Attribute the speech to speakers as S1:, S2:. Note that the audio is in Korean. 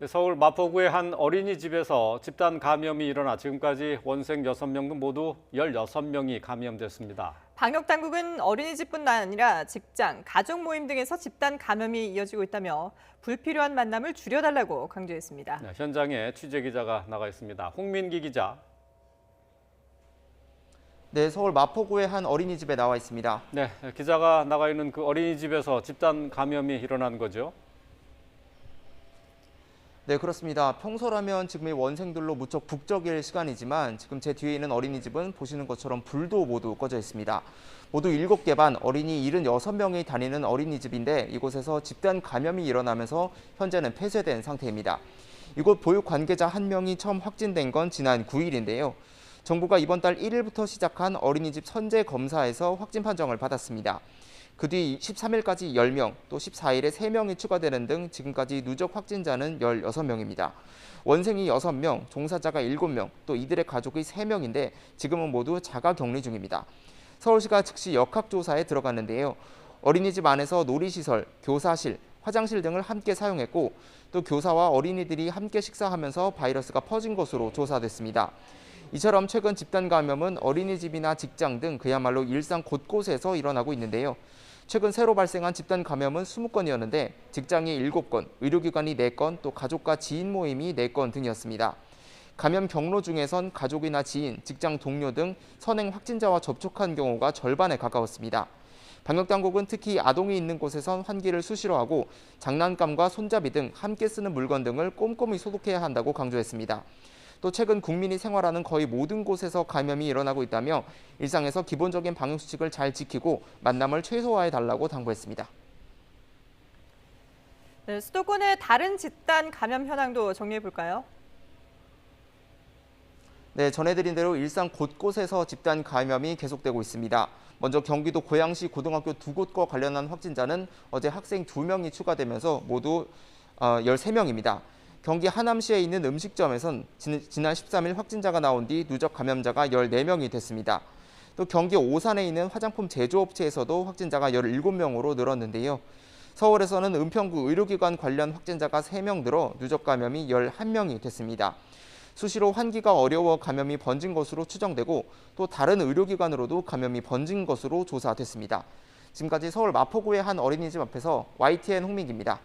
S1: 서울 마포구의 한 어린이집에서 집단 감염이 일어나 지금까지 원생 6명 등 모두 16명이 감염됐습니다.
S2: 방역당국은 어린이집뿐만 아니라 직장, 가족 모임 등에서 집단 감염이 이어지고 있다며 불필요한 만남을 줄여달라고 강조했습니다.
S1: 네, 현장에 취재기자가 나가 있습니다. 홍민기 기자.
S3: 네, 서울 마포구의 한 어린이집에 나와 있습니다.
S1: 네, 기자가 나가 있는 그 어린이집에서 집단 감염이 일어난 거죠?
S3: 네, 그렇습니다. 평소라면 지금이 원생들로 무척 북적일 시간이지만 지금 제 뒤에 있는 어린이집은 보시는 것처럼 불도 모두 꺼져 있습니다. 모두 7개 반 어린이 76명이 다니는 어린이집인데 이곳에서 집단 감염이 일어나면서 현재는 폐쇄된 상태입니다. 이곳 보육 관계자 1명이 처음 확진된 건 지난 9일인데요. 정부가 이번 달 1일부터 시작한 어린이집 선제 검사에서 확진 판정을 받았습니다. 그 뒤 13일까지 10명, 또 14일에 3명이 추가되는 등 지금까지 누적 확진자는 16명입니다. 원생이 6명, 종사자가 7명, 또 이들의 가족이 3명인데 지금은 모두 자가 격리 중입니다. 서울시가 즉시 역학조사에 들어갔는데요. 어린이집 안에서 놀이시설, 교사실, 화장실 등을 함께 사용했고 또 교사와 어린이들이 함께 식사하면서 바이러스가 퍼진 것으로 조사됐습니다. 이처럼 최근 집단 감염은 어린이집이나 직장 등 그야말로 일상 곳곳에서 일어나고 있는데요. 최근 새로 발생한 집단 감염은 20건이었는데 직장이 7건, 의료기관이 4건, 또 가족과 지인 모임이 4건 등이었습니다. 감염 경로 중에선 가족이나 지인, 직장 동료 등 선행 확진자와 접촉한 경우가 절반에 가까웠습니다. 방역당국은 특히 아동이 있는 곳에선 환기를 수시로 하고 장난감과 손잡이 등 함께 쓰는 물건 등을 꼼꼼히 소독해야 한다고 강조했습니다. 또 최근 국민이 생활하는 거의 모든 곳에서 감염이 일어나고 있다며 일상에서 기본적인 방역수칙을 잘 지키고 만남을 최소화해달라고 당부했습니다.
S2: 네, 수도권의 다른 집단 감염 현황도 정리해볼까요?
S3: 네, 전해드린 대로 일상 곳곳에서 집단 감염이 계속되고 있습니다. 먼저 경기도 고양시 고등학교 2곳과 관련한 확진자는 어제 학생 2명이 추가되면서 모두 13명입니다. 경기 하남시에 있는 음식점에선 지난 13일 확진자가 나온 뒤 누적 감염자가 14명이 됐습니다. 또 경기 오산에 있는 화장품 제조업체에서도 확진자가 17명으로 늘었는데요. 서울에서는 은평구 의료기관 관련 확진자가 3명 늘어 누적 감염이 11명이 됐습니다. 수시로 환기가 어려워 감염이 번진 것으로 추정되고 또 다른 의료기관으로도 감염이 번진 것으로 조사됐습니다. 지금까지 서울 마포구의 한 어린이집 앞에서 YTN 홍민기입니다.